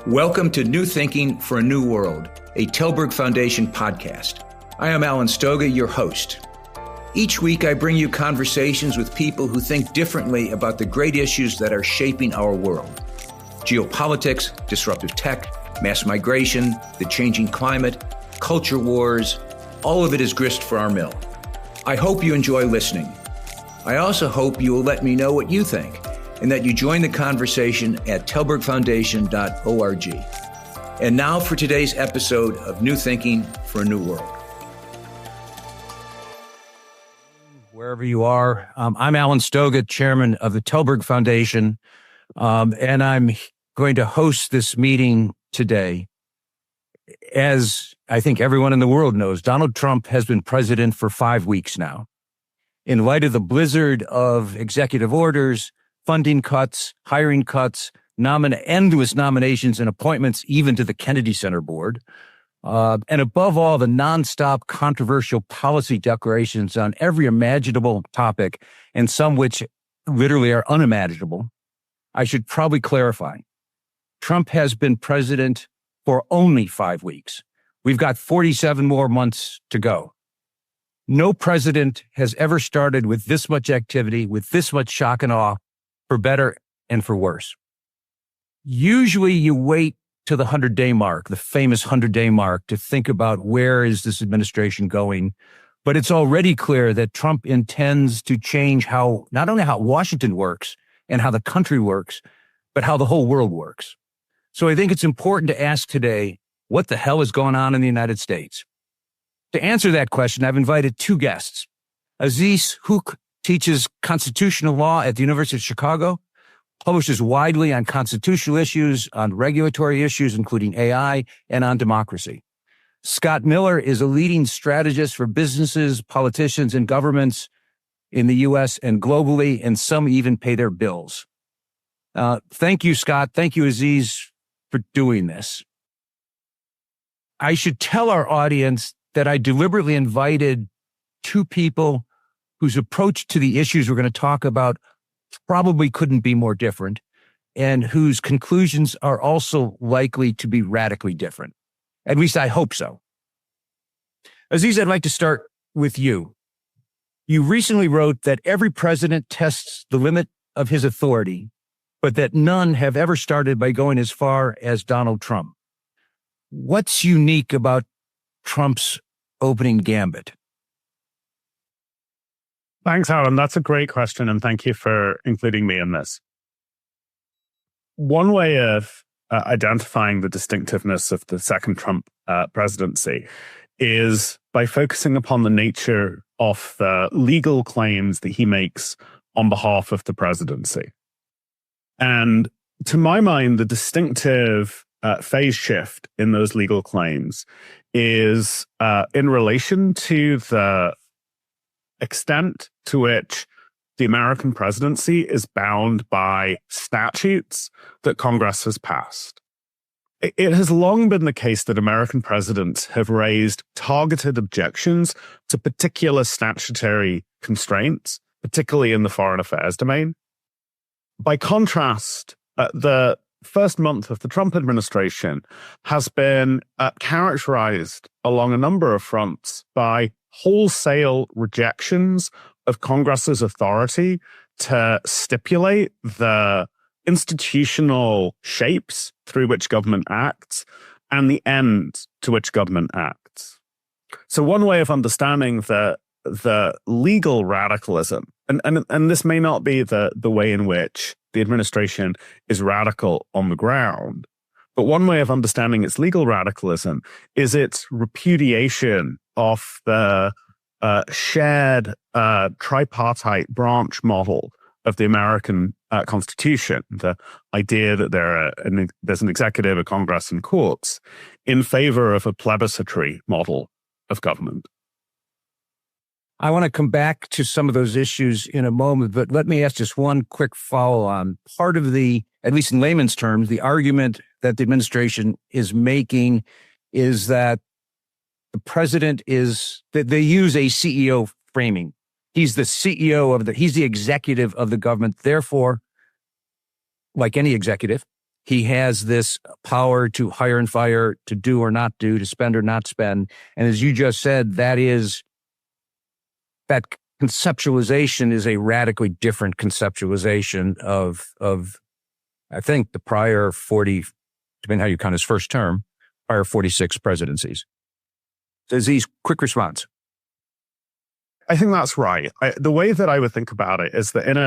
Welcome to New Thinking for a New World, a Tallberg Foundation podcast. I am Alan Stoga, your host. Each week, I bring you conversations with people who think differently about the great issues that are shaping our world. Geopolitics, disruptive tech, mass migration, the changing climate, culture wars, all of it is grist for our mill. I hope you enjoy listening. I also hope you will let me know what you think and that you join the conversation at tallbergfoundation.org. And now for today's episode of New Thinking for a New World. Wherever you are, I'm Alan Stoga, chairman of the Tallberg Foundation, and I'm going to host this meeting today. As I think everyone in the world knows, Donald Trump has been president for 5 weeks now. In light of the blizzard of executive orders, funding cuts, hiring cuts, endless nominations and appointments, even to the Kennedy Center board, and above all, the nonstop controversial policy declarations on every imaginable topic, and some which literally are unimaginable, I should probably clarify. Trump has been president for only 5 weeks. We've got 47 more months to go. No president has ever started with this much activity, with this much shock and awe, for better and for worse. Usually you wait to the 100-day mark, the famous 100-day mark, to think about where is this administration going. But it's already clear that Trump intends to change not only how Washington works and how the country works, but how the whole world works. So I think it's important to ask today, what the hell is going on in the United States? To answer that question, I've invited two guests. Aziz, who teaches constitutional law at the University of Chicago, publishes widely on constitutional issues, on regulatory issues, including AI, and on democracy. Scott Miller is a leading strategist for businesses, politicians, and governments in the U.S. and globally, and some even pay their bills. Thank you, Scott. Thank you, Aziz, for doing this. I should tell our audience that I deliberately invited two people whose approach to the issues we're going to talk about probably couldn't be more different, and whose conclusions are also likely to be radically different. At least I hope so. Aziz, I'd like to start with you. You recently wrote that every president tests the limit of his authority, but that none have ever started by going as far as Donald Trump. What's unique about Trump's opening gambit? Thanks, Alan. That's a great question, and thank you for including me in this. One way of identifying the distinctiveness of the second Trump presidency is by focusing upon the nature of the legal claims that he makes on behalf of the presidency. And to my mind, the distinctive phase shift in those legal claims is in relation to the extent to which the American presidency is bound by statutes that Congress has passed. It has long been the case that American presidents have raised targeted objections to particular statutory constraints, particularly in the foreign affairs domain. By contrast, the first month of the Trump administration has been characterized along a number of fronts by wholesale rejections of Congress's authority to stipulate the institutional shapes through which government acts and the end to which government acts. So one way of understanding the legal radicalism, and this may not be the way in which the administration is radical on the ground, but one way of understanding its legal radicalism is its repudiation of the shared tripartite branch model of the American Constitution, the idea that there's an executive, a Congress, and courts, in favor of a plebiscitary model of government. I want to come back to some of those issues in a moment, but let me ask just one quick follow-on. Part of the, at least in layman's terms, the argument that the administration is making is that the president that they use a CEO framing. He's the CEO he's the executive of the government. Therefore, like any executive, He has this power to hire and fire, to do or not do, to spend or not spend. And as you just said, that conceptualization is a radically different conceptualization of I think the prior 40, depending how you count his first term, prior 46 presidencies. So Aziz, quick response. I think that's right. The way that I would think about it is that in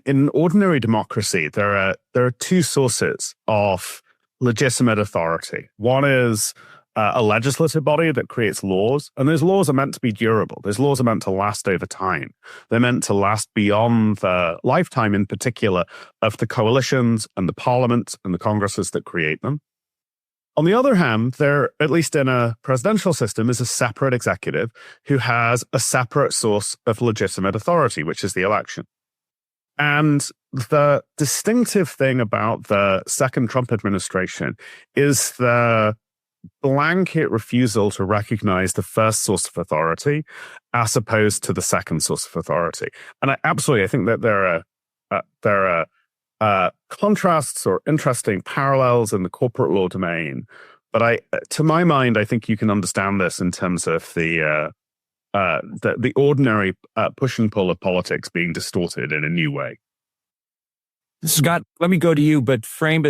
an ordinary democracy, there are two sources of legitimate authority. One is a legislative body that creates laws, and those laws are meant to be durable. Those laws are meant to last over time. They're meant to last beyond the lifetime, in particular, of the coalitions and the parliaments and the congresses that create them. On the other hand, there, at least in a presidential system, is a separate executive who has a separate source of legitimate authority, which is the election. And the distinctive thing about the second Trump administration is the blanket refusal to recognize the first source of authority as opposed to the second source of authority. And I think that there are contrasts or interesting parallels in the corporate law domain. But to my mind, I think you can understand this in terms of the ordinary push and pull of politics being distorted in a new way. Scott, let me go to you, but frame,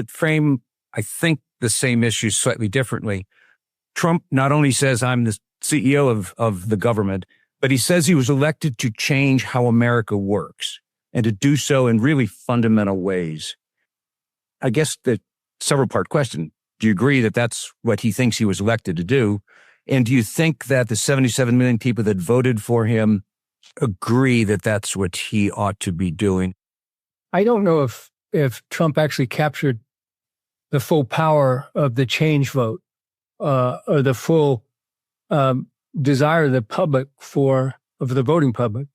I think, the same issue slightly differently. Trump not only says I'm the CEO of the government, but he says he was elected to change how America works and to do so in really fundamental ways. I guess the several-part question, do you agree that that's what he thinks he was elected to do? And do you think that the 77 million people that voted for him agree that that's what he ought to be doing? I don't know if Trump actually captured the full power of the change vote or the full desire of the public of the voting public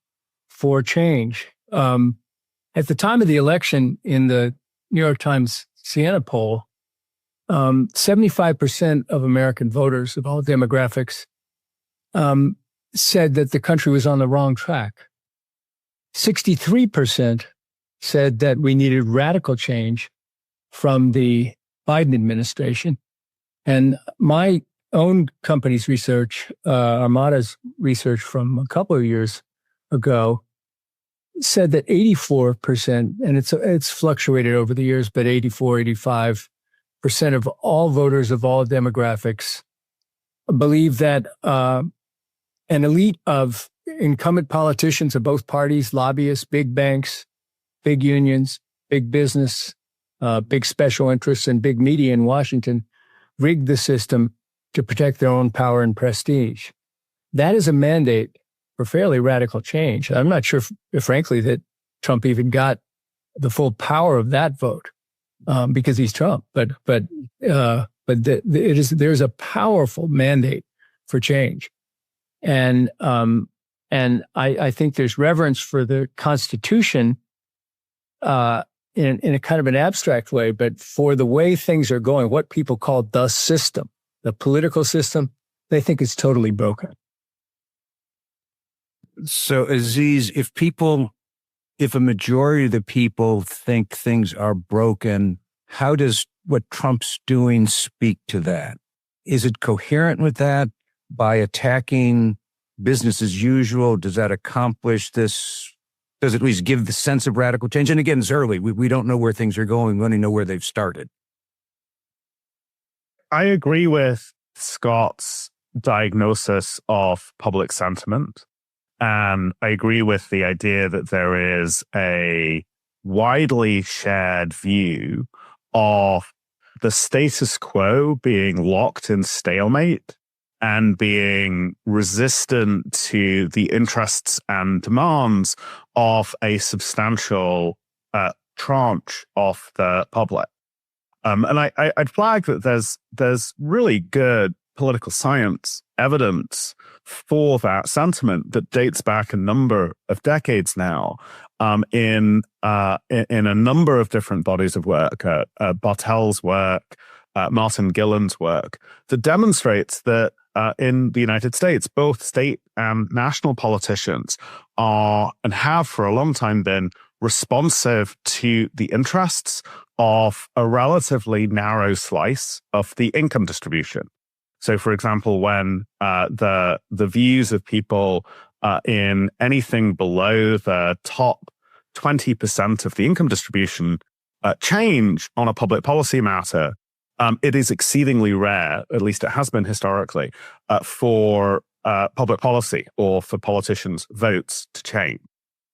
for change. At the time of the election in the New York Times Siena poll, 75% of American voters of all demographics said that the country was on the wrong track. 63% said that we needed radical change from the Biden administration. And my own company's research, Armada's research from a couple of years ago, said that 84%, and it's fluctuated over the years, but 85% of all voters of all demographics believe that an elite of incumbent politicians of both parties, lobbyists, big banks, big unions, big business, big special interests, and big media in Washington rigged the system to protect their own power and prestige. That is a mandate for fairly radical change. I'm not sure, frankly, that Trump even got the full power of that vote because he's Trump. But there's a powerful mandate for change, and I think there's reverence for the Constitution in a kind of an abstract way, but for the way things are going, what people call the system, the political system, they think it's totally broken. So, Aziz, if a majority of the people think things are broken, how does what Trump's doing speak to that? Is it coherent with that by attacking business as usual? Does that accomplish this? Does it at least give the sense of radical change? And again, it's early. We don't know where things are going. We only know where they've started. I agree with Scott's diagnosis of public sentiment. And I agree with the idea that there is a widely shared view of the status quo being locked in stalemate and being resistant to the interests and demands of a substantial tranche of the public. And I'd flag that there's really good political science evidence for that sentiment that dates back a number of decades now in a number of different bodies of work, Bartel's work, Martin Gillen's work, that demonstrates that in the United States, both state and national politicians are and have for a long time been responsive to the interests of a relatively narrow slice of the income distribution. So, for example, when the views of people in anything below the top 20% of the income distribution change on a public policy matter, it is exceedingly rare, at least it has been historically, for public policy or for politicians' votes to change.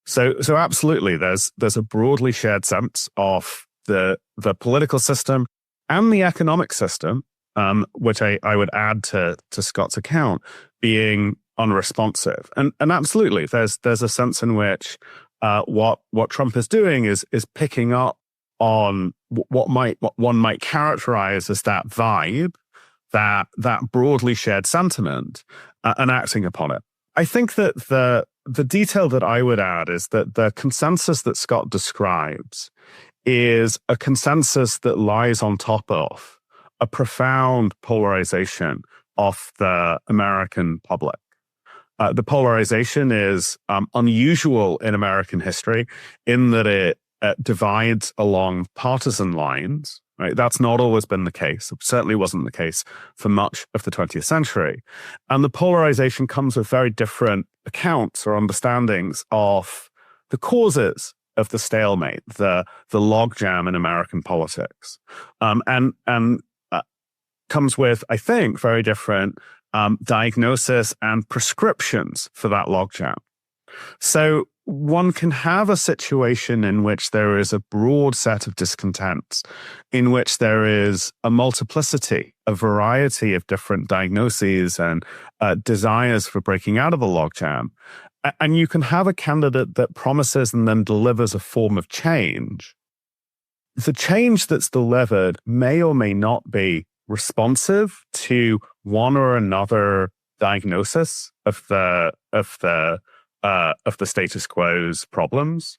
So absolutely, there's a broadly shared sense of the political system and the economic system, which I would add to Scott's account, being unresponsive. And absolutely, there's a sense in which what Trump is doing is picking up on what one might characterize as that vibe, that broadly shared sentiment, and acting upon it. I think that the detail that I would add is that the consensus that Scott describes is a consensus that lies on top of a profound polarization of the American public. The polarization is unusual in American history in that it divides along partisan lines. Right? That's not always been the case. It certainly wasn't the case for much of the 20th century. And the polarization comes with very different accounts or understandings of the causes of the stalemate, the logjam in American politics, and comes with, I think, very different diagnosis and prescriptions for that logjam. So one can have a situation in which there is a broad set of discontents, in which there is a multiplicity, a variety of different diagnoses and desires for breaking out of the logjam. And you can have a candidate that promises and then delivers a form of change. The change that's delivered may or may not be responsive to one or another diagnosis of the status quo's problems.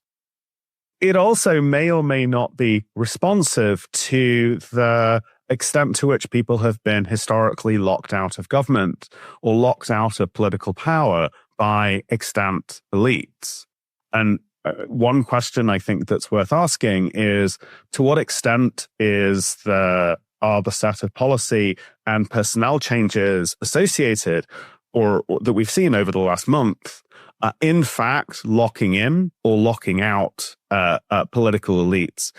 It also may or may not be responsive to the extent to which people have been historically locked out of government or locked out of political power by extant elites. And one question I think that's worth asking is, to what extent are the set of policy and personnel changes associated or that we've seen over the last month in fact locking in or locking out political elites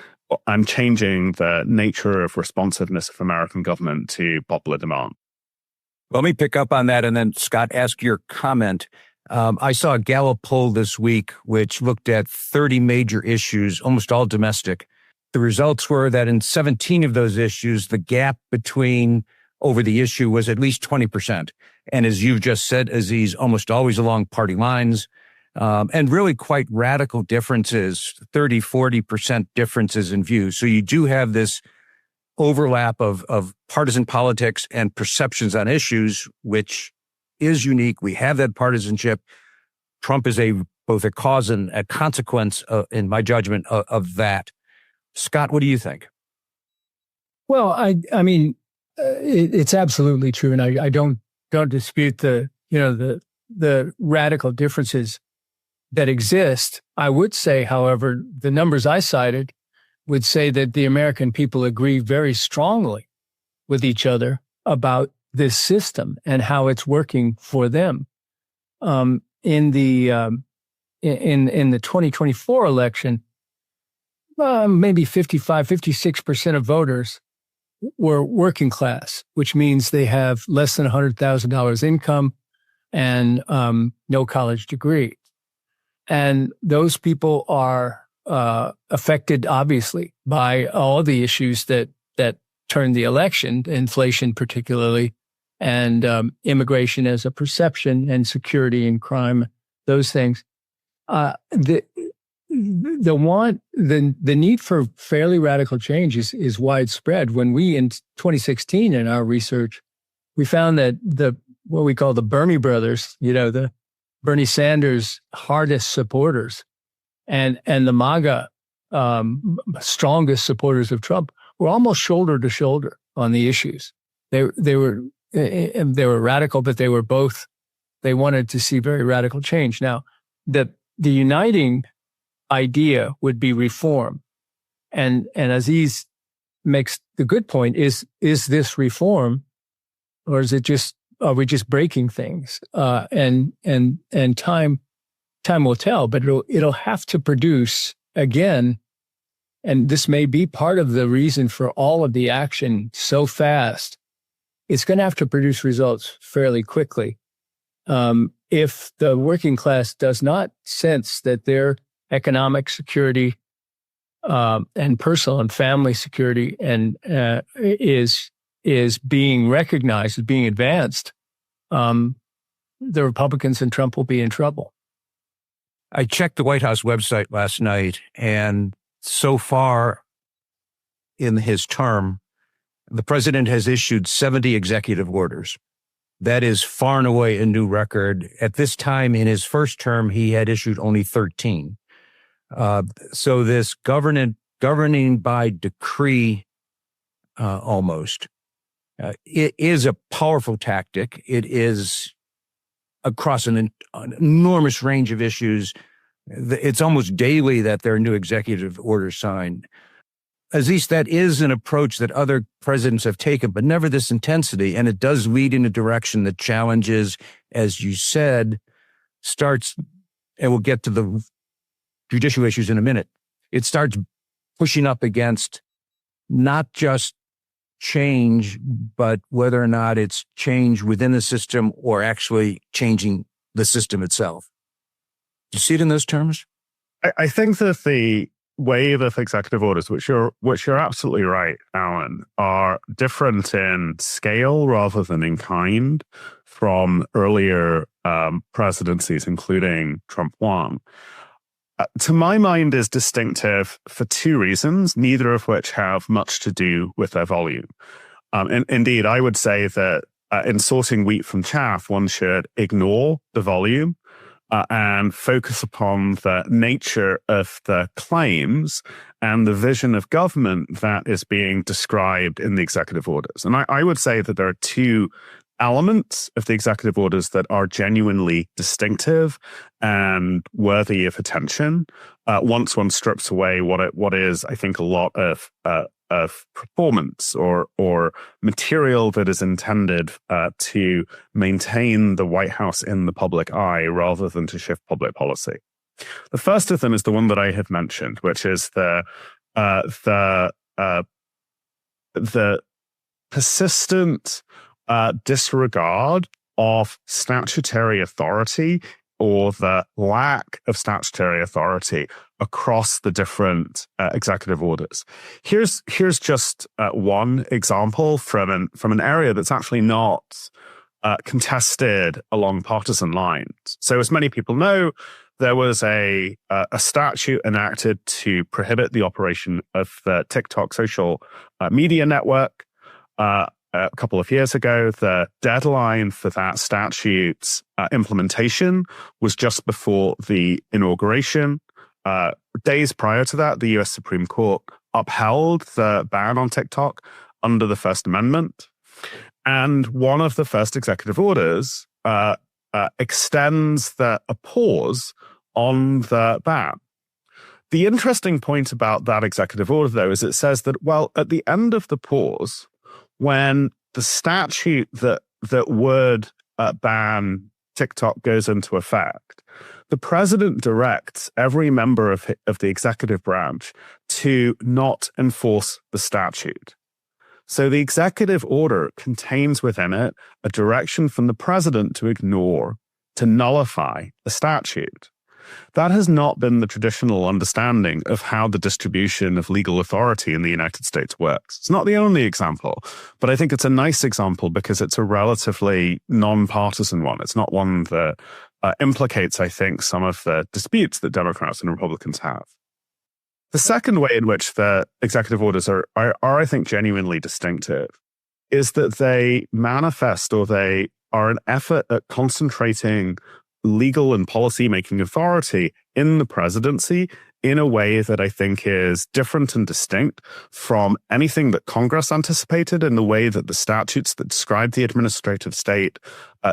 and changing the nature of responsiveness of American government to popular demand? Let me pick up on that and then, Scott, ask your comment. I saw a Gallup poll this week which looked at 30 major issues, almost all domestic. The results were that in 17 of those issues, the gap over the issue was at least 20%. And as you've just said, Aziz, almost always along party lines, and really quite radical differences, 30, 40% differences in views. So you do have this overlap of partisan politics and perceptions on issues, which is unique. We have that partisanship. Trump is both a cause and a consequence, in my judgment, of that. Scott, what do you think? Well, I mean, it's absolutely true, and I don't dispute the radical differences that exist. I would say, however, the numbers I cited would say that the American people agree very strongly with each other about this system and how it's working for them. In the 2024 election, maybe 56% of voters were working class, which means they have less than $100,000 income and no college degree. And those people are affected, obviously, by all the issues that turned the election, inflation particularly, and immigration as a perception, and security and crime, those things. The need for fairly radical change is widespread. When we, in 2016, in our research, we found that what we call the Bernie brothers, the Bernie Sanders hardest supporters and the MAGA strongest supporters of Trump were almost shoulder to shoulder on the issues. They were radical, but they wanted to see very radical change. Now, the uniting idea would be reform. And Aziz makes the good point: is this reform, or is it just, are we just breaking things? And time will tell, but it'll have to produce again. And this may be part of the reason for all of the action so fast. It's going to have to produce results fairly quickly. If the working class does not sense that their economic security and personal and family security is being recognized, is being advanced, the Republicans and Trump will be in trouble. I checked the White House website last night, and so far in his term, the president has issued 70 executive orders. That is far and away a new record. At this time in his first term, he had issued only 13. So this governing by decree, almost, it is a powerful tactic. It is across an enormous range of issues. It's almost daily that there are new executive orders signed. Aziz, that is an approach that other presidents have taken, but never this intensity. And it does lead in a direction that challenges, as you said, starts, and we'll get to the judicial issues in a minute. It starts pushing up against not just change, but whether or not it's change within the system or actually changing the system itself. Do you see it in those terms? I think that the wave of executive orders, which you're absolutely right, Alan, are different in scale rather than in kind from earlier presidencies, including Trump 1. To my mind, is distinctive for two reasons, neither of which have much to do with their volume. Indeed, I would say that in sorting wheat from chaff, one should ignore the volume and focus upon the nature of the claims and the vision of government that is being described in the executive orders. And I would say that there are two elements of the executive orders that are genuinely distinctive and worthy of attention. Once one strips away what is, I think, a lot of performance or material that is intended to maintain the White House in the public eye rather than to shift public policy. The first of them is the one that I have mentioned, which is the persistent disregard of statutory authority or the lack of statutory authority across the different executive orders. Here's just one example from an area that's actually not contested along partisan lines. So, as many people know, there was a statute enacted to prohibit the operation of the TikTok social media network a couple of years ago. The deadline for that statute's implementation was just before the inauguration. Days prior to that, the US Supreme Court upheld the ban on TikTok under the First Amendment. And one of the first executive orders extends a pause on the ban. The interesting point about that executive order, though, is it says that, well, at the end of the pause, when the statute that would ban TikTok goes into effect, the president directs every member of the executive branch to not enforce the statute. So the executive order contains within it a direction from the president to nullify the statute. That has not been the traditional understanding of how the distribution of legal authority in the United States works. It's not the only example, but I think it's a nice example because it's a relatively non-partisan one. It's not one that implicates, I think, some of the disputes that Democrats and Republicans have. The second way in which the executive orders are I think, genuinely distinctive is that they manifest, or they are an effort at concentrating legal and policy-making authority in the presidency in a way that I think is different and distinct from anything that Congress anticipated in the way that the statutes that describe the administrative state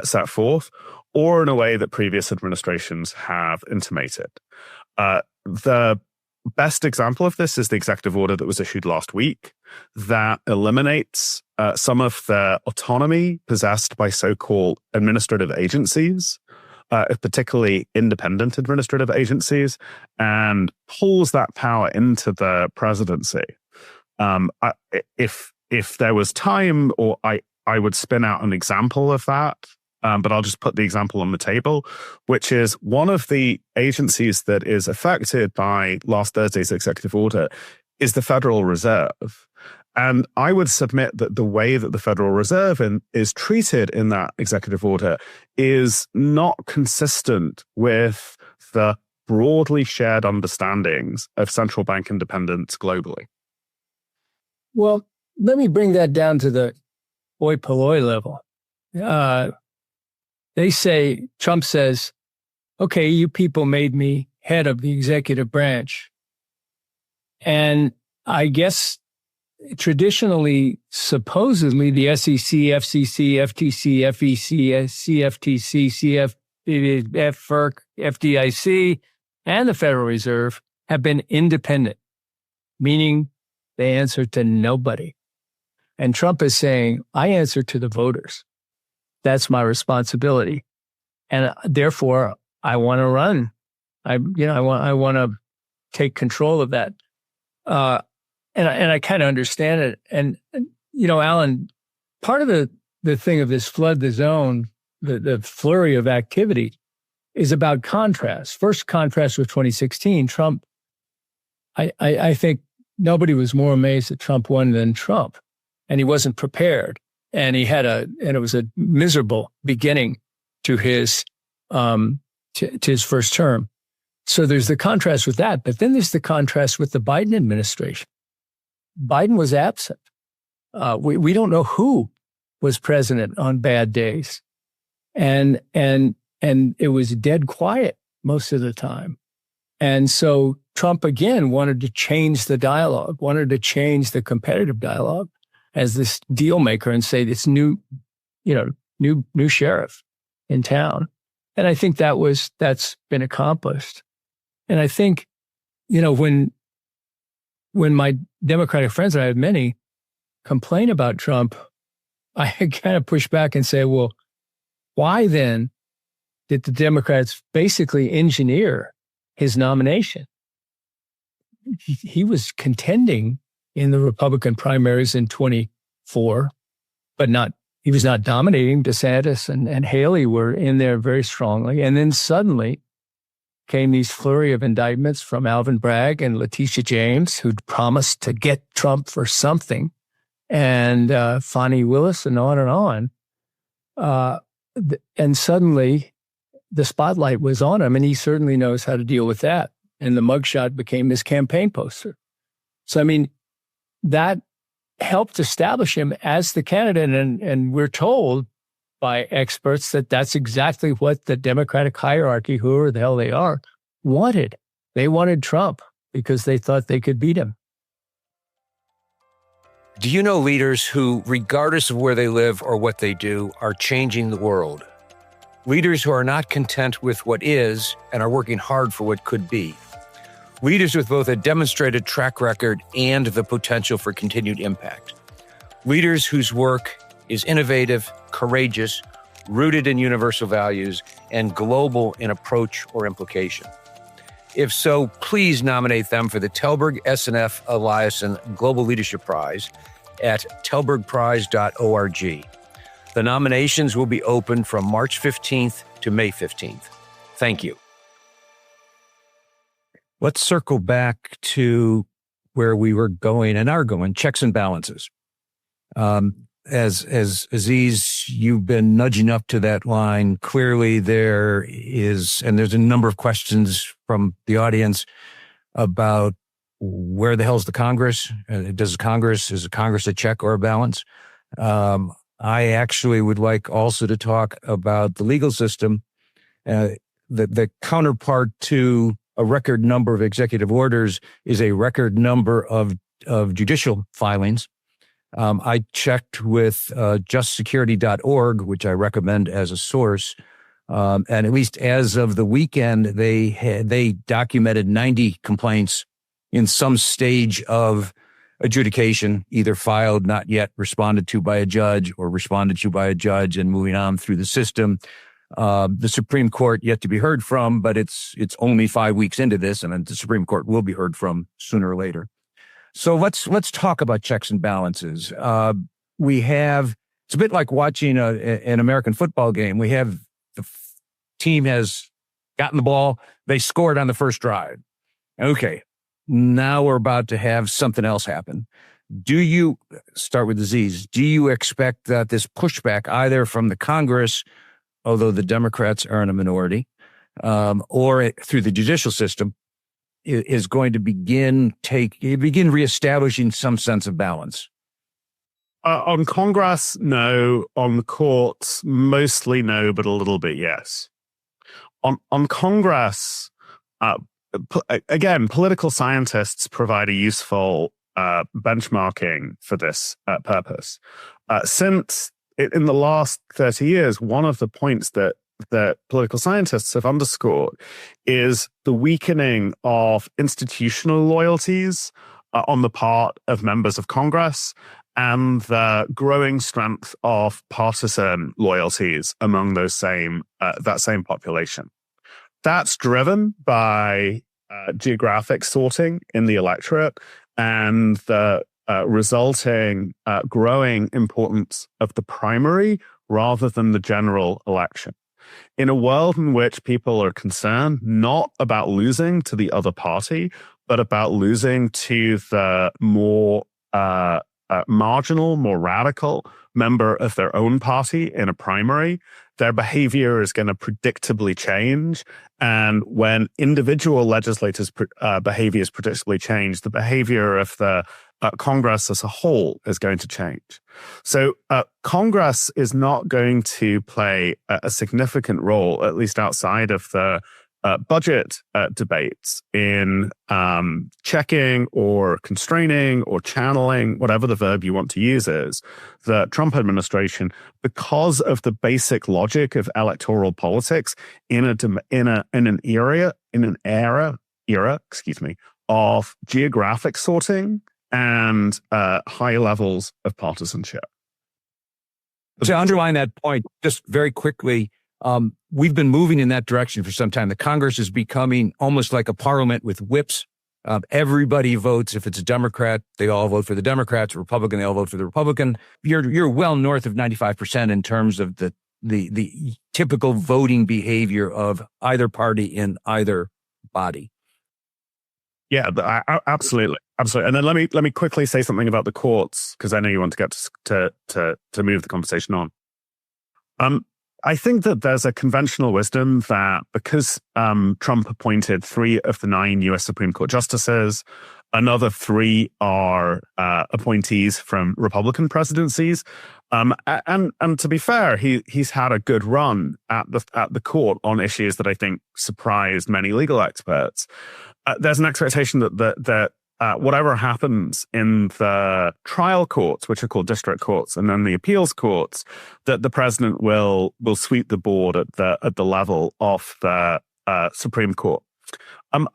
set forth, or in a way that previous administrations have intimated. The best example of this is the executive order that was issued last week that eliminates some of the autonomy possessed by so-called administrative agencies, particularly independent administrative agencies, and pulls that power into the presidency. If there was time, or I would spin out an example of that, but I'll just put the example on the table, which is one of the agencies that is affected by last Thursday's executive order is the Federal Reserve. And I would submit that the way that the Federal Reserve is treated in that executive order is not consistent with the broadly shared understandings of central bank independence globally. Well, let me bring that down to the oi polloi level. They say, Trump says, okay, you people made me head of the executive branch. And I guess traditionally, supposedly, the SEC, FCC, FTC, FEC, CFTC, FERC, FDIC, and the Federal Reserve have been independent, meaning they answer to nobody. And Trump is saying, I answer to the voters. That's my responsibility. And therefore, I want to run. I want to take control of that. And I kind of understand it. And, Alan, part of the thing of this flood the zone, the flurry of activity, is about contrast. First contrast with 2016, Trump, I think nobody was more amazed that Trump won than Trump. And he wasn't prepared. And it was a miserable beginning to his first term. So there's the contrast with that. But then there's the contrast with the Biden administration. Biden was absent. We don't know who was president on bad days. And it was dead quiet most of the time. And so Trump again wanted to change the dialogue, wanted to change the competitive dialogue as this deal maker and say this new sheriff in town. And I think that's been accomplished. And I think, when my Democratic friends, and I have many, complain about Trump, I kind of push back and say, well, why then did the Democrats basically engineer his nomination? He was contending in the Republican primaries in 24, but he was not dominating. DeSantis and Haley were in there very strongly. And then suddenly came these flurry of indictments from Alvin Bragg and Letitia James, who'd promised to get Trump for something, and Fani Willis, and on and on. And suddenly the spotlight was on him, and he certainly knows how to deal with that. And the mugshot became his campaign poster. So, that helped establish him as the candidate. And we're told by experts that that's exactly what the Democratic hierarchy, whoever the hell they are, wanted. They wanted Trump because they thought they could beat him. Do you know leaders who, regardless of where they live or what they do, are changing the world? Leaders who are not content with what is and are working hard for what could be. Leaders with both a demonstrated track record and the potential for continued impact. Leaders whose work is innovative, courageous, rooted in universal values, and global in approach or implication. If so, please nominate them for the Tallberg SNF Eliasson Global Leadership Prize at tallbergprize.org. The nominations will be open from March 15th to May 15th. Thank you. Let's circle back to where we were going and are going, checks and balances. As Aziz, you've been nudging up to that line. Clearly there's a number of questions from the audience about where the hell's the Congress? Is Congress a check or a balance? I actually would like also to talk about the legal system. The counterpart to a record number of executive orders is a record number of judicial filings. I checked with justsecurity.org, which I recommend as a source. And at least as of the weekend, they documented 90 complaints in some stage of adjudication, either filed, not yet responded to by a judge, or responded to by a judge and moving on through the system. The Supreme Court yet to be heard from, but it's only 5 weeks into this, and the Supreme Court will be heard from sooner or later. So let's talk about checks and balances. It's a bit like watching an American football game. We have the team has gotten the ball, they scored on the first drive. Okay, now we're about to have something else happen. Do you start with Aziz? Do you expect that this pushback, either from the Congress, although the Democrats are in a minority, or through the judicial system, is going to begin reestablishing some sense of balance? On Congress, no. On the courts, mostly no, but a little bit yes. On Congress, again, political scientists provide a useful benchmarking for this purpose. Since in the last 30 years, one of the points that political scientists have underscored is the weakening of institutional loyalties on the part of members of Congress, and the growing strength of partisan loyalties among that same population. That's driven by geographic sorting in the electorate and the resulting growing importance of the primary rather than the general election. In a world in which people are concerned not about losing to the other party, but about losing to the more marginal, more radical member of their own party in a primary, their behavior is going to predictably change. And when individual legislators' behaviors predictably change, the behavior of the Congress as a whole is going to change. So Congress is not going to play a significant role, at least outside of the budget debates, in checking or constraining or channeling, whatever the verb you want to use is, the Trump administration, because of the basic logic of electoral politics in an era, of geographic sorting and high levels of partisanship. To underline that point, just very quickly, we've been moving in that direction for some time. The Congress is becoming almost like a parliament with whips. Everybody votes. If it's a Democrat, they all vote for the Democrats. Republican, they all vote for the Republican. You're well north of 95% in terms of the typical voting behavior of either party in either body. Yeah, absolutely. And then let me quickly say something about the courts, because I know you want to get to move the conversation on. I think that there's a conventional wisdom that because Trump appointed 3 of the 9 U.S. Supreme Court justices, another 3 are appointees from Republican presidencies, and to be fair, he's had a good run at the court on issues that I think surprised many legal experts. There's an expectation that whatever happens in the trial courts, which are called district courts, and then the appeals courts, that the president will sweep the board at the level of the Supreme Court.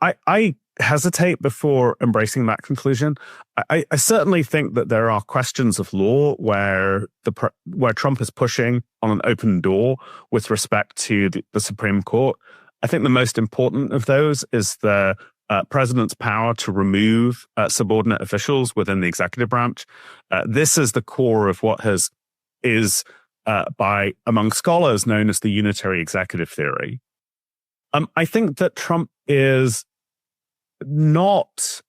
I hesitate before embracing that conclusion. I certainly think that there are questions of law where Trump is pushing on an open door with respect to the Supreme Court. I think the most important of those is the president's power to remove subordinate officials within the executive branch. This is the core of what is by among scholars known as the unitary executive theory. I think that Trump is not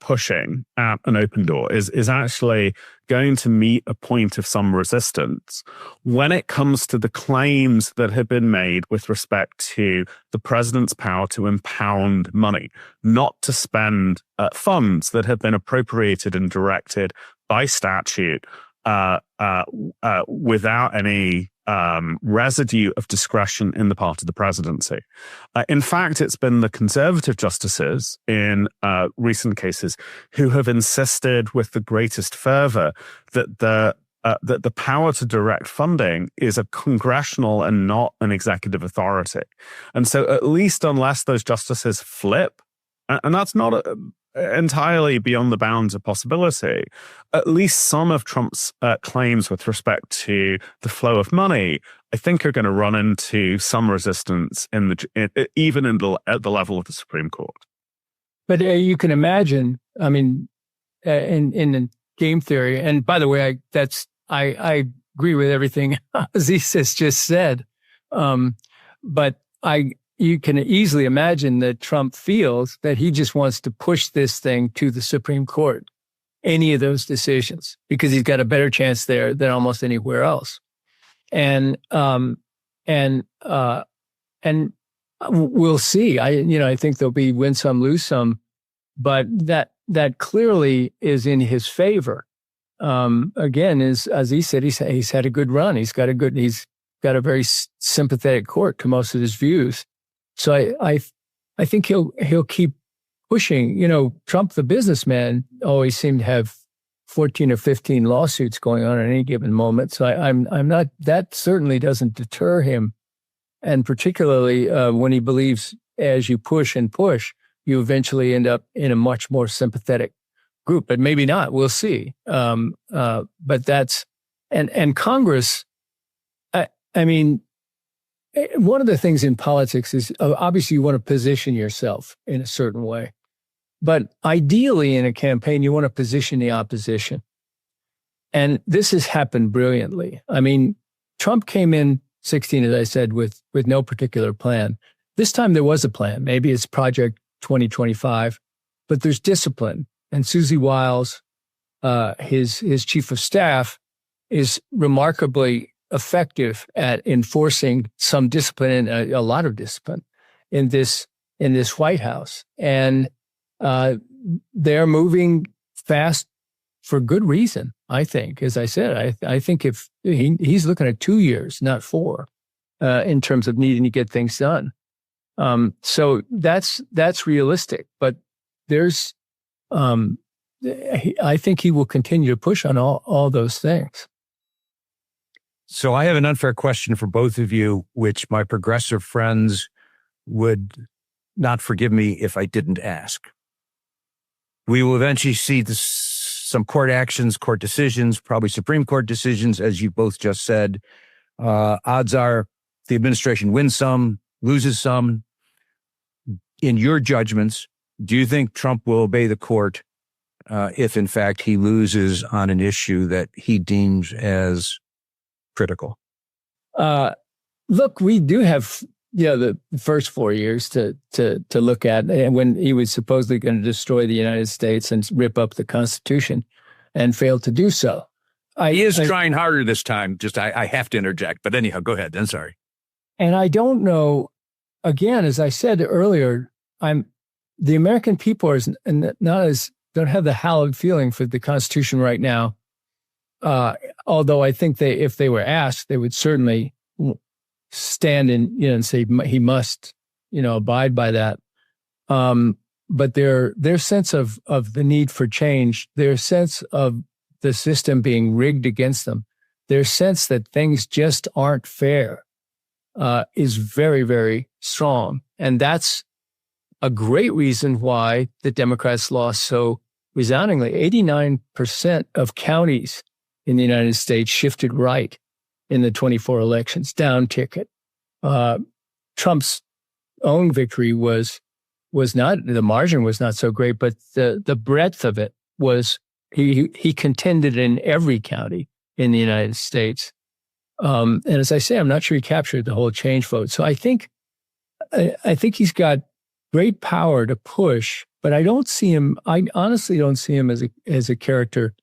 pushing at an open door, is actually going to meet a point of some resistance when it comes to the claims that have been made with respect to the president's power to impound money, not to spend funds that have been appropriated and directed by statute without any residue of discretion in the part of the presidency. In fact, it's been the conservative justices in recent cases who have insisted with the greatest fervor that the power to direct funding is a congressional and not an executive authority. And so at least unless those justices flip, and that's not entirely beyond the bounds of possibility, at least some of Trump's claims with respect to the flow of money, I think, are going to run into some resistance even at the level of the Supreme Court. But you can imagine, I mean, in game theory, and by the way, I agree with everything Aziz has just said, but you can easily imagine that Trump feels that he just wants to push this thing to the Supreme Court, any of those decisions, because he's got a better chance there than almost anywhere else. And we'll see. I think there'll be win some, lose some, but that clearly is in his favor. Again, as he said, he's had a good run. He's got a very sympathetic court to most of his views. So I think he'll keep pushing. Trump, the businessman, always seemed to have 14 or 15 lawsuits going on at any given moment. So I'm not, that certainly doesn't deter him. And particularly when he believes as you push and push, you eventually end up in a much more sympathetic group, but maybe not. We'll see. But that's, and Congress, I mean, one of the things in politics is obviously you want to position yourself in a certain way, but ideally in a campaign, you want to position the opposition. And this has happened brilliantly. I mean, Trump came in 16, as I said, with no particular plan. This time there was a plan. Maybe it's Project 2025, but there's discipline. And Susie Wiles, his chief of staff, is remarkably effective at enforcing some discipline and a lot of discipline in this White House. And they're moving fast for good reason, I think. As I said, I think if he's looking at 2 years, not 4, in terms of needing to get things done. So that's realistic, but there's, I think he will continue to push on all those things. So I have an unfair question for both of you, which my progressive friends would not forgive me if I didn't ask. We will eventually see some court actions, court decisions, probably Supreme Court decisions, as you both just said. Odds are the administration wins some, loses some. In your judgments, do you think Trump will obey the court if, in fact, he loses on an issue that he deems as critical? Look, we do have the first 4 years to look at, and when he was supposedly going to destroy the United States and rip up the Constitution, and failed to do so. He is trying harder this time. Just I have to interject, but anyhow, go ahead. I'm sorry. And I don't know. Again, as I said earlier, the American people don't have the hallowed feeling for the Constitution right now. Although I think if they were asked, they would certainly stand and say he must, abide by that. But their sense of the need for change, their sense of the system being rigged against them, their sense that things just aren't fair, is very, very strong. And that's a great reason why the Democrats lost so resoundingly. 89% of counties in the United States shifted right in the 24 elections, down ticket. Trump's own victory was not, the margin was not so great, but the breadth of it was, he contended in every county in the United States. And as I say, I'm not sure he captured the whole change vote. So I think he's got great power to push, but I honestly don't see him as a character,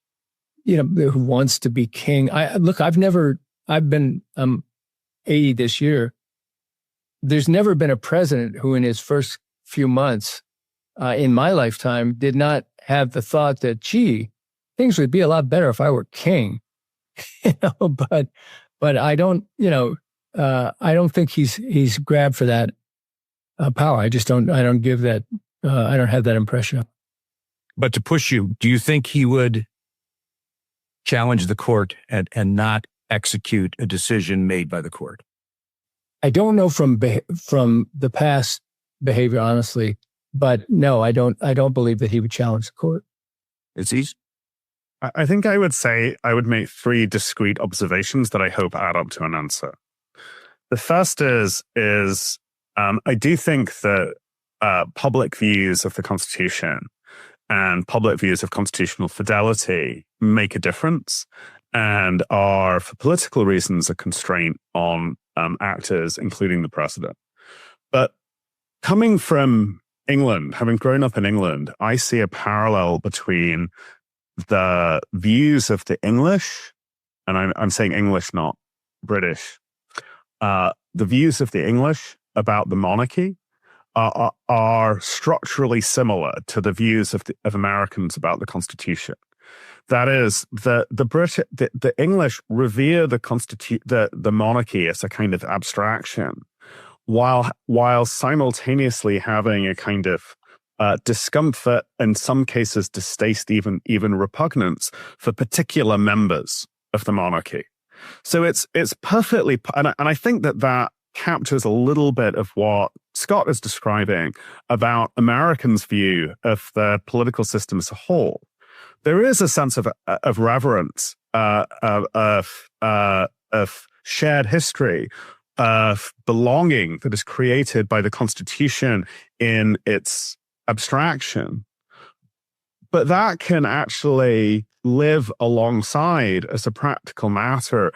who wants to be king. I've been 80 this year. There's never been a president who in his first few months in my lifetime did not have the thought that, gee, things would be a lot better if I were king. But I don't, I don't think he's grabbed for that power. I don't give that, I don't have that impression. But to push you, do you think he would challenge the court and not execute a decision made by the court? I don't know from the past behavior, honestly. But no, I don't believe that he would challenge the court. Aziz? I think I would say I would make three discrete observations that I hope add up to an answer. The first is I do think that public views of the Constitution and public views of constitutional fidelity make a difference and are, for political reasons, a constraint on actors, including the president. But coming from England, having grown up in England, I see a parallel between the views of the English, and I'm saying English, not British, the views of the English about the monarchy are structurally similar to the views of Americans about the Constitution. That is, the English revere the monarchy as a kind of abstraction, while simultaneously having a kind of discomfort, in some cases distaste, even repugnance for particular members of the monarchy. So it's perfectly, and I think that captures a little bit of what Scott is describing about Americans' view of the political system as a whole. There is a sense of reverence, of shared history, of belonging that is created by the Constitution in its abstraction. But that can actually live alongside, as a practical matter,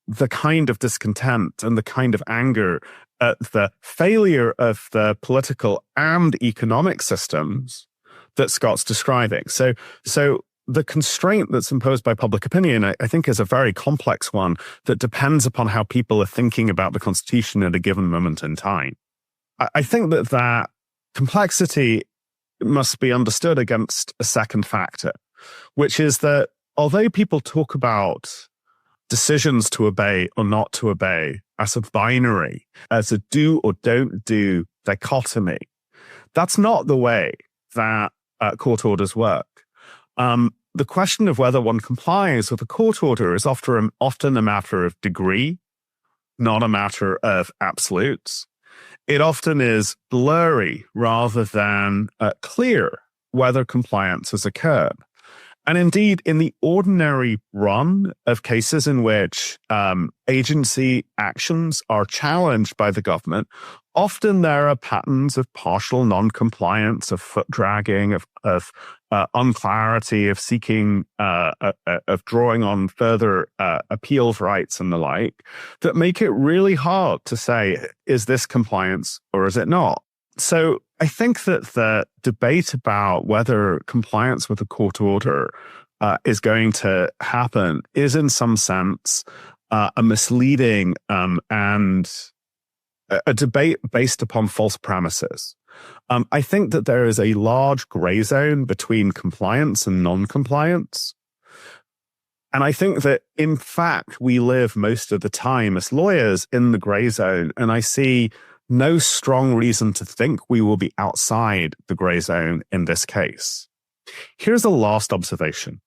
the kind of discontent and the kind of anger at the failure of the political and economic systems that Scott's describing. So the constraint that's imposed by public opinion, I think, is a very complex one that depends upon how people are thinking about the Constitution at a given moment in time. I think that complexity must be understood against a second factor, which is that although people talk about decisions to obey or not to obey as a binary, as a do or don't do dichotomy, that's not the way that court orders work. The question of whether one complies with a court order is often a matter of degree, not a matter of absolutes. It often is blurry rather than clear whether compliance has occurred. And indeed, in the ordinary run of cases in which agency actions are challenged by the government, often there are patterns of partial non-compliance, of foot dragging, of unclarity, of seeking, of drawing on further appeals rights and the like, that make it really hard to say, is this compliance or is it not? So I think that the debate about whether compliance with a court order is going to happen is in some sense a misleading and a debate based upon false premises. I think that there is a large gray zone between compliance and non-compliance. And I think that, in fact, we live most of the time as lawyers in the gray zone. And I see no strong reason to think we will be outside the gray zone in this case. Here's a last observation.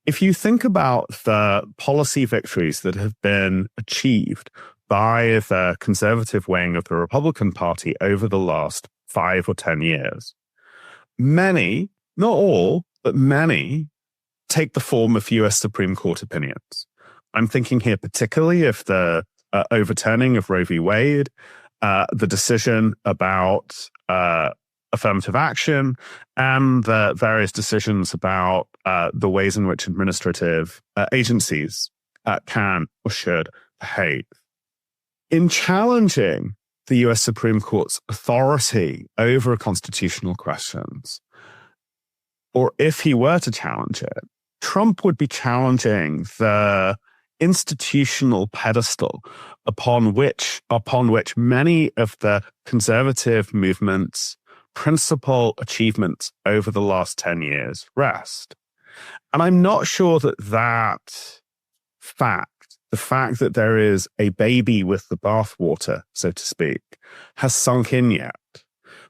If you think about the policy victories that have been achieved by the conservative wing of the Republican Party over the last 5 or 10 years, many, not all, but many, take the form of US Supreme Court opinions. I'm thinking here particularly of the overturning of Roe v. Wade, the decision about affirmative action, and the various decisions about the ways in which administrative agencies can or should behave. In challenging the US Supreme Court's authority over constitutional questions, or if he were to challenge it, Trump would be challenging the institutional pedestal upon which many of the conservative movement's principal achievements over the last 10 years rest. And I'm not sure that fact, the fact that there is a baby with the bathwater, so to speak, has sunk in yet.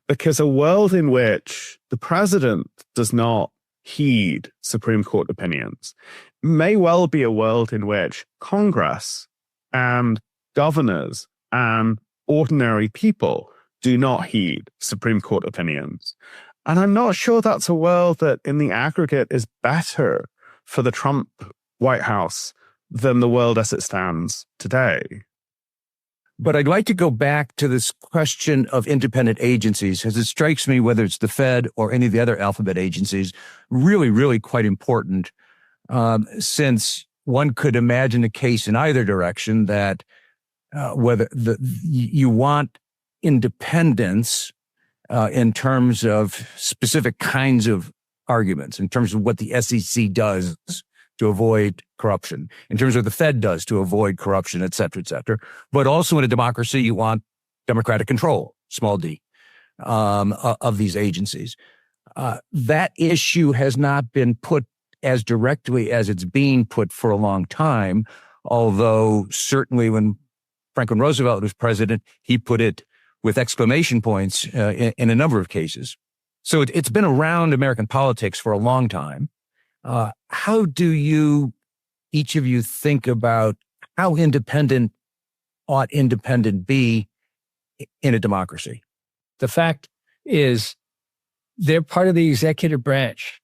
Because a world in which the president does not heed Supreme Court opinions may well be a world in which Congress and governors and ordinary people do not heed Supreme Court opinions. And I'm not sure that's a world that in the aggregate is better for the Trump White House than the world as it stands today. But I'd like to go back to this question of independent agencies, because it strikes me, whether it's the Fed or any of the other alphabet agencies, really, really quite important, since one could imagine a case in either direction that whether you want independence in terms of specific kinds of arguments, in terms of what the SEC does to avoid corruption, in terms of what the Fed does to avoid corruption, et cetera, but also in a democracy, you want democratic control, small d, of these agencies. That issue has not been put as directly as it's being put for a long time, although certainly when Franklin Roosevelt was president, he put it with exclamation points in a number of cases. So it's been around American politics for a long time. How do each of you think about how independent ought independent be in a democracy? The fact is, they're part of the executive branch.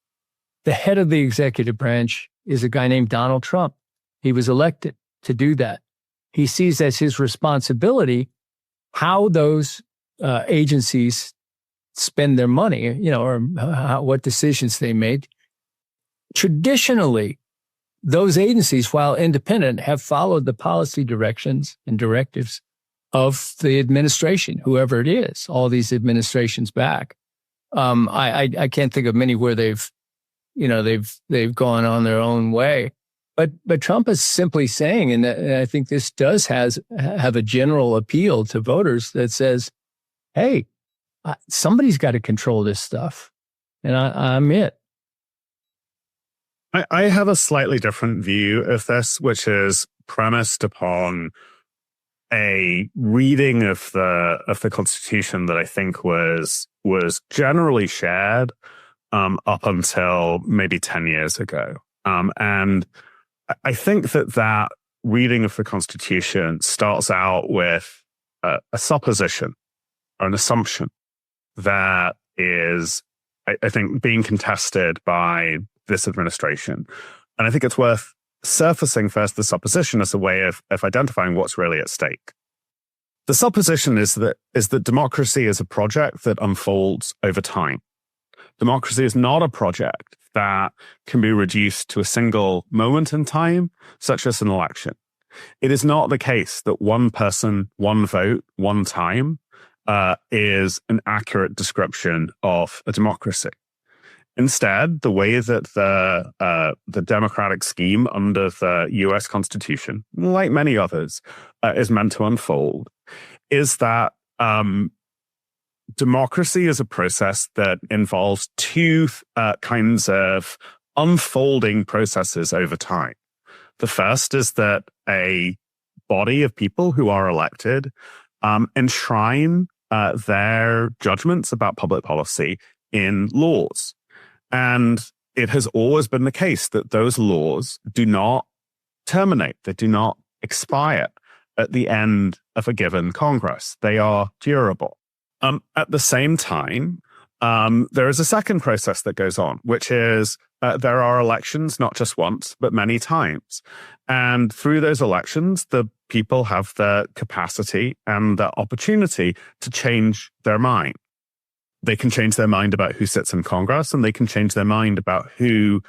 The head of the executive branch is a guy named Donald Trump. He was elected to do that. He sees as his responsibility how those agencies spend their money, or what decisions they make. Traditionally, those agencies, while independent, have followed the policy directions and directives of the administration, whoever it is, all these administrations back. I can't think of many where they've gone on their own way. But Trump is simply saying, and I think this does have a general appeal to voters that says, hey, somebody's got to control this stuff. And I'm it. I have a slightly different view of this, which is premised upon a reading of the Constitution that I think was generally shared up until maybe 10 years ago. And I think that reading of the Constitution starts out with a supposition or an assumption that is, I think, being contested by this administration. And I think it's worth surfacing first the supposition as a way of identifying what's really at stake. The supposition is that democracy is a project that unfolds over time. Democracy is not a project that can be reduced to a single moment in time, such as an election. It is not the case that one person, one vote, one time is an accurate description of a democracy. Instead, the way that the democratic scheme under the US Constitution, like many others, is meant to unfold is that democracy is a process that involves two kinds of unfolding processes over time. The first is that a body of people who are elected enshrine their judgments about public policy in laws. And it has always been the case that those laws do not terminate, they do not expire at the end of a given Congress. They are durable. At the same time, there is a second process that goes on, which is there are elections not just once, but many times. And through those elections, the people have the capacity and the opportunity to change their mind. They can change their mind about who sits in Congress, and they can change their mind about who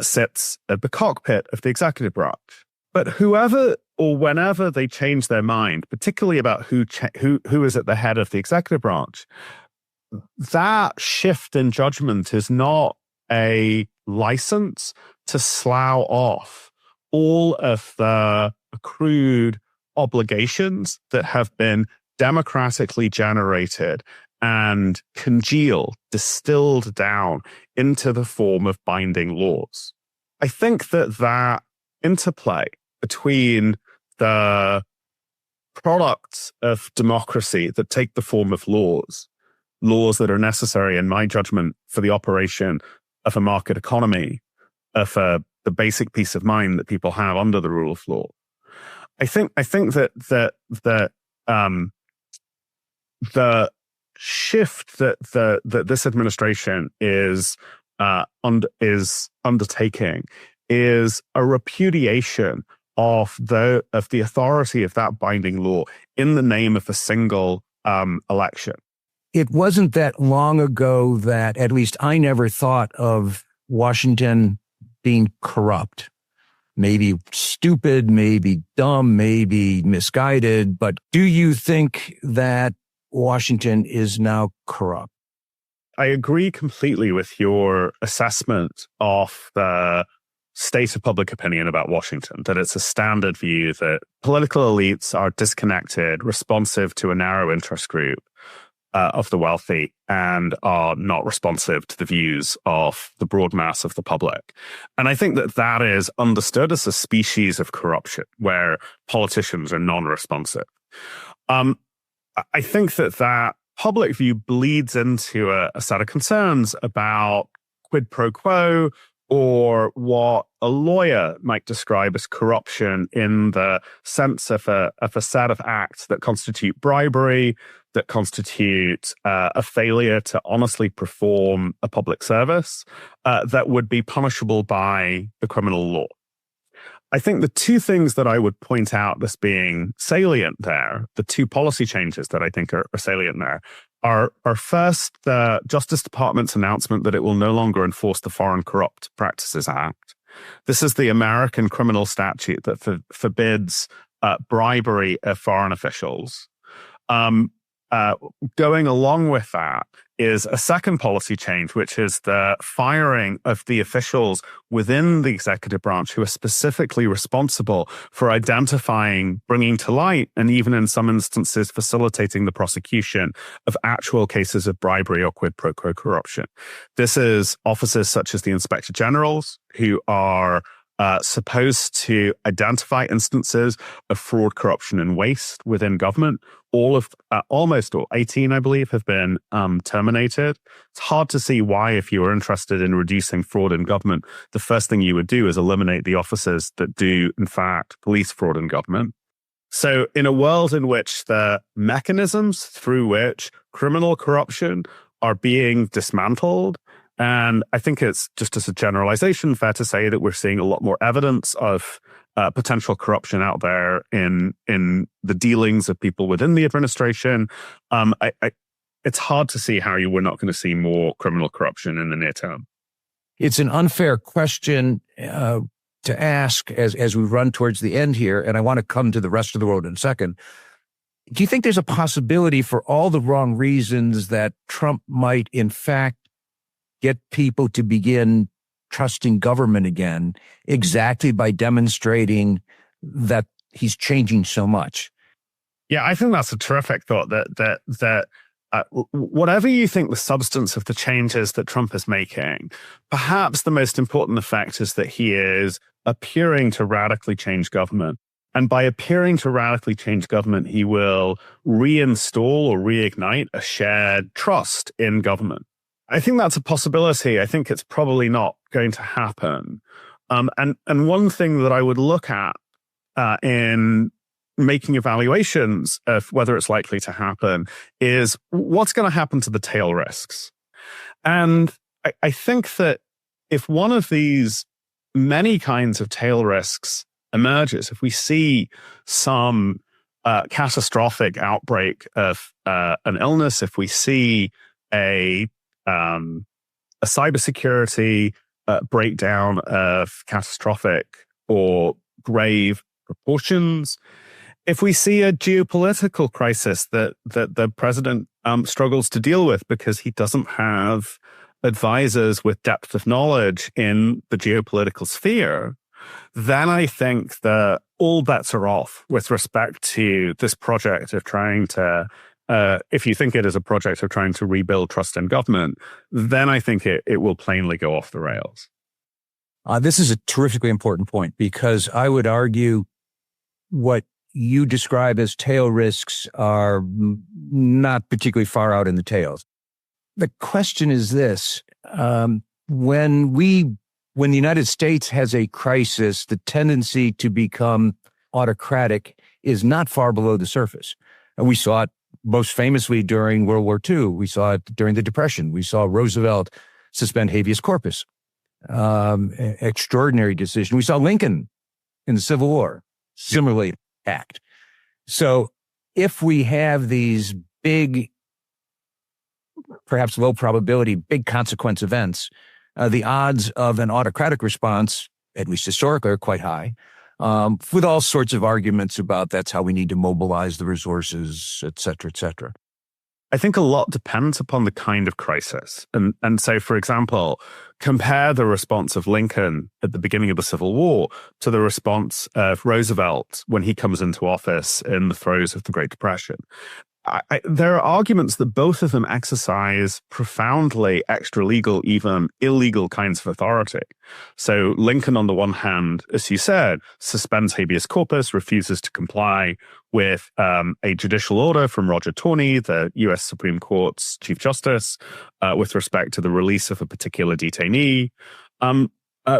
sits at the cockpit of the executive branch. But whoever or whenever they change their mind, particularly about who is at the head of the executive branch, that shift in judgment is not a license to slough off all of the accrued obligations that have been democratically generated and distilled down into the form of binding laws. I think that interplay between the products of democracy that take the form of laws that are necessary, in my judgment, for the operation of a market economy, of the basic peace of mind that people have under the rule of law. I think that the shift that this administration is undertaking is a repudiation of the authority of that binding law in the name of a single election. It wasn't that long ago that at least I never thought of Washington being corrupt. Maybe stupid, maybe dumb, maybe misguided. But do you think that Washington is now corrupt? I agree completely with your assessment of the state of public opinion about Washington, that it's a standard view that political elites are disconnected, responsive to a narrow interest group of the wealthy, and are not responsive to the views of the broad mass of the public. And I think that is understood as a species of corruption where politicians are non-responsive. I think that public view bleeds into a set of concerns about quid pro quo, or what a lawyer might describe as corruption in the sense of a set of acts that constitute bribery, that constitute a failure to honestly perform a public service that would be punishable by the criminal law. I think the two things that I would point out as being salient there, the two policy changes that I think are salient there, are first the Justice Department's announcement that it will no longer enforce the Foreign Corrupt Practices Act. This is the American criminal statute that forbids bribery of foreign officials. Going along with that is a second policy change, which is the firing of the officials within the executive branch who are specifically responsible for identifying, bringing to light, and even in some instances facilitating the prosecution of actual cases of bribery or quid pro quo corruption. This is officers such as the Inspector Generals, who are supposed to identify instances of fraud, corruption, and waste within government. Almost all, 18, I believe, have been terminated. It's hard to see why, if you were interested in reducing fraud in government, the first thing you would do is eliminate the officers that do, in fact, police fraud in government. So in a world in which the mechanisms through which criminal corruption are being dismantled, and I think it's just as a generalization fair to say that we're seeing a lot more evidence of potential corruption out there in the dealings of people within the administration. It's hard to see how you were not going to see more criminal corruption in the near term. It's an unfair question to ask as we run towards the end here, and I want to come to the rest of the world in a second. Do you think there's a possibility for all the wrong reasons that Trump might, in fact, get people to begin trusting government again exactly by demonstrating that he's changing so much? Yeah, I think that's a terrific thought, that whatever you think the substance of the changes that Trump is making, perhaps the most important effect is that he is appearing to radically change government. And by appearing to radically change government, he will reinstall or reignite a shared trust in government. I think that's a possibility. I think it's probably not going to happen. And one thing that I would look at in making evaluations of whether it's likely to happen is what's going to happen to the tail risks. And I think that if one of these many kinds of tail risks emerges, if we see some catastrophic outbreak of an illness, if we see a cybersecurity breakdown of catastrophic or grave proportions, if we see a geopolitical crisis that the president struggles to deal with because he doesn't have advisors with depth of knowledge in the geopolitical sphere, then I think that all bets are off with respect to this project of trying to if you think it is a project of trying to rebuild trust in government, then I think it will plainly go off the rails. This is a terrifically important point, because I would argue what you describe as tail risks are not particularly far out in the tails. The question is this: when the United States has a crisis, the tendency to become autocratic is not far below the surface. And we saw it most famously during World War II. We saw it during the Depression. We saw Roosevelt suspend habeas corpus. Extraordinary decision. We saw Lincoln in the Civil War similarly act. So if we have these big, perhaps low probability, big consequence events, the odds of an autocratic response, at least historically, are quite high, with all sorts of arguments about that's how we need to mobilize the resources, et cetera, et cetera. I think a lot depends upon the kind of crisis. And so, for example, compare the response of Lincoln at the beginning of the Civil War to the response of Roosevelt when he comes into office in the throes of the Great Depression. There are arguments that both of them exercise profoundly extra-legal, even illegal kinds of authority. So Lincoln, on the one hand, as you said, suspends habeas corpus, refuses to comply with a judicial order from Roger Taney, the U.S. Supreme Court's Chief Justice, with respect to the release of a particular detainee.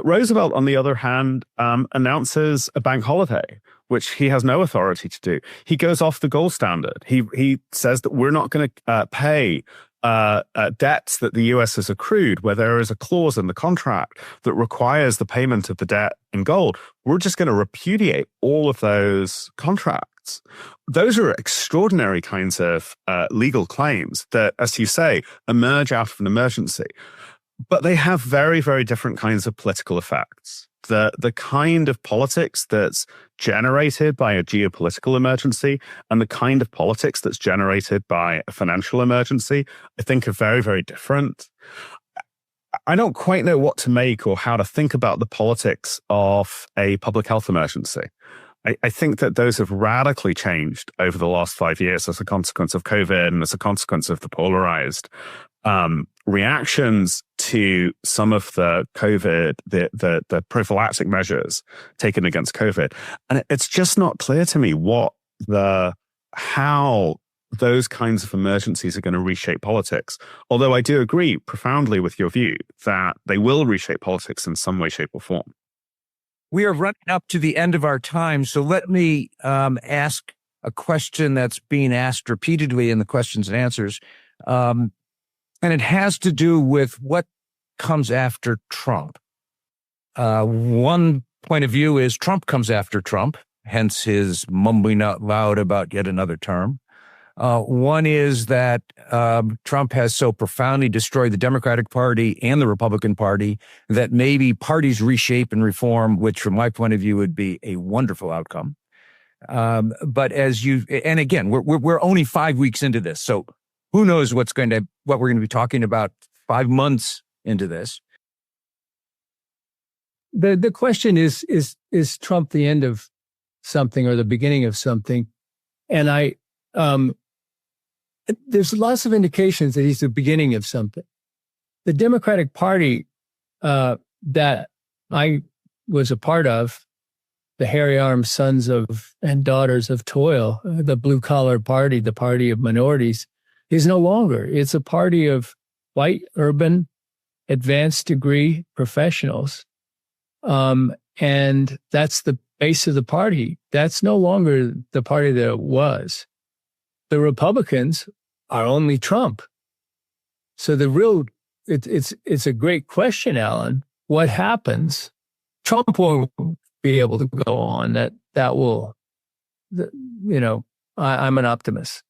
Roosevelt, on the other hand, announces a bank holiday, which he has no authority to do. He goes off the gold standard. He says that we're not going to pay debts that the U.S. has accrued, where there is a clause in the contract that requires the payment of the debt in gold. We're just going to repudiate all of those contracts. Those are extraordinary kinds of legal claims that, as you say, emerge out of an emergency. But they have very, very different kinds of political effects. The kind of politics that's generated by a geopolitical emergency and the kind of politics that's generated by a financial emergency, I think, are very, very different. I don't quite know what to make or how to think about the politics of a public health emergency. I think that those have radically changed over the last 5 years as a consequence of COVID and as a consequence of the polarized reactions to some of the COVID, the prophylactic measures taken against COVID. And it's just not clear to me how those kinds of emergencies are going to reshape politics. Although I do agree profoundly with your view that they will reshape politics in some way, shape, or form. We are running up to the end of our time, so let me ask a question that's being asked repeatedly in the questions and answers. And it has to do with what comes after Trump. One point of view is Trump comes after Trump, hence his mumbling out loud about yet another term. One is that Trump has so profoundly destroyed the Democratic Party and the Republican Party that maybe parties reshape and reform, which from my point of view would be a wonderful outcome. But and again, we're only 5 weeks into this, so who knows what we're going to be talking about 5 months into this. The question is Trump the end of something or the beginning of something? And there's lots of indications that he's the beginning of something. The Democratic Party that I was a part of, the hairy-armed sons of and daughters of toil, the blue-collar party, the party of minorities, is no longer. It's a party of white, urban, advanced degree professionals. And that's the base of the party. That's no longer the party that it was. The Republicans are only Trump. So it's a great question, Alan. What happens? Trump won't be able to go on. That will, I'm an optimist.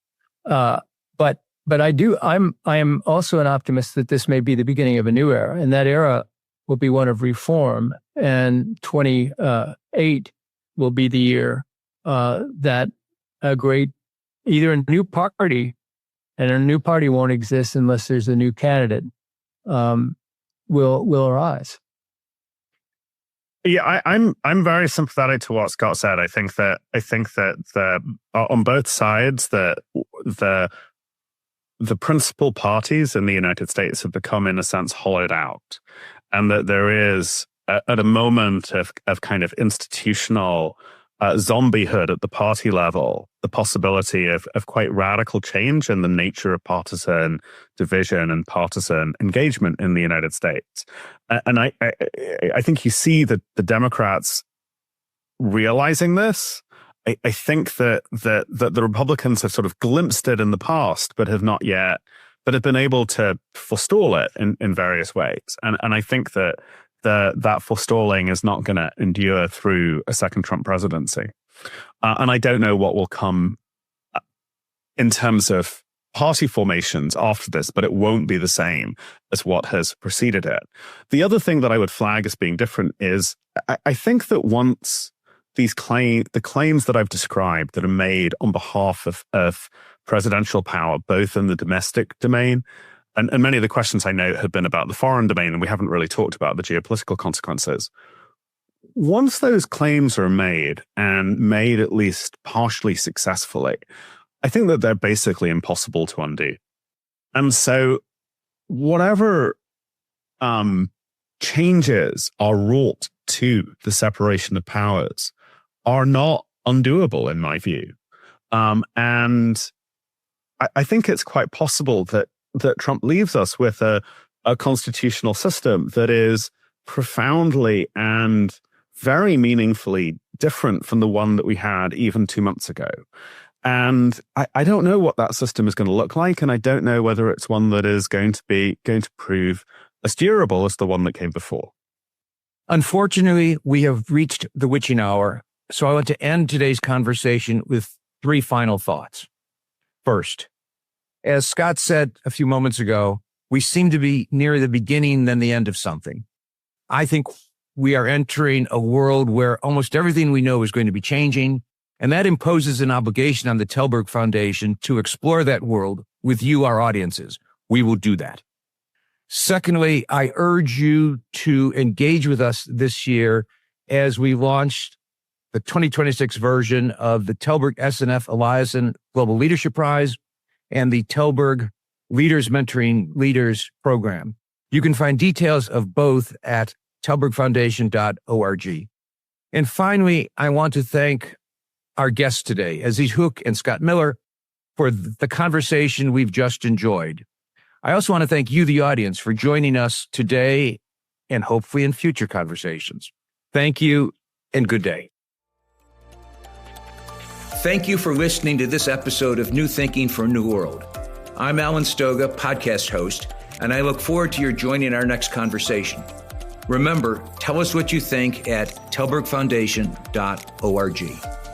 But I am also an optimist that this may be the beginning of a new era, and that era will be one of reform. And 28 will be the year that either a new party, and a new party won't exist unless there's a new candidate, will arise. Yeah, I'm very sympathetic to what Scott said. I think that on both sides the principal parties in the United States have become, in a sense, hollowed out, and that there is at a moment of kind of institutional zombiehood at the party level, the possibility of quite radical change in the nature of partisan division and partisan engagement in the United States. And I think you see the Democrats realizing this I think that the Republicans have sort of glimpsed it in the past, but have not yet, but have been able to forestall it in various ways. And I think that that forestalling is not going to endure through a second Trump presidency. And I don't know what will come in terms of party formations after this, but it won't be the same as what has preceded it. The other thing that I would flag as being different is I think that once the claims that I've described that are made on behalf of presidential power, both in the domestic domain, and many of the questions I know have been about the foreign domain, and we haven't really talked about the geopolitical consequences. Once those claims are made, and made at least partially successfully, I think that they're basically impossible to undo. And so whatever changes are wrought to the separation of powers are not undoable, in my view. And I think it's quite possible that Trump leaves us with a constitutional system that is profoundly and very meaningfully different from the one that we had even 2 months ago. And I don't know what that system is going to look like, and I don't know whether it's one that is going to prove as durable as the one that came before. Unfortunately, we have reached the witching hour, so I want to end today's conversation with 3 final thoughts. First, as Scott said a few moments ago, we seem to be nearer the beginning than the end of something. I think we are entering a world where almost everything we know is going to be changing, and that imposes an obligation on the Tallberg Foundation to explore that world with you, our audiences. We will do that. Secondly, I urge you to engage with us this year as we launch the 2026 version of the Tallberg SNF Eliason Global Leadership Prize and the Tallberg Leaders Mentoring Leaders Program. You can find details of both at tallbergfoundation.org. And finally, I want to thank our guests today, Aziz Hook and Scott Miller, for the conversation we've just enjoyed. I also want to thank you, the audience, for joining us today and hopefully in future conversations. Thank you and good day. Thank you for listening to this episode of New Thinking for a New World. I'm Alan Stoga, podcast host, and I look forward to your joining our next conversation. Remember, tell us what you think at tallbergfoundation.org.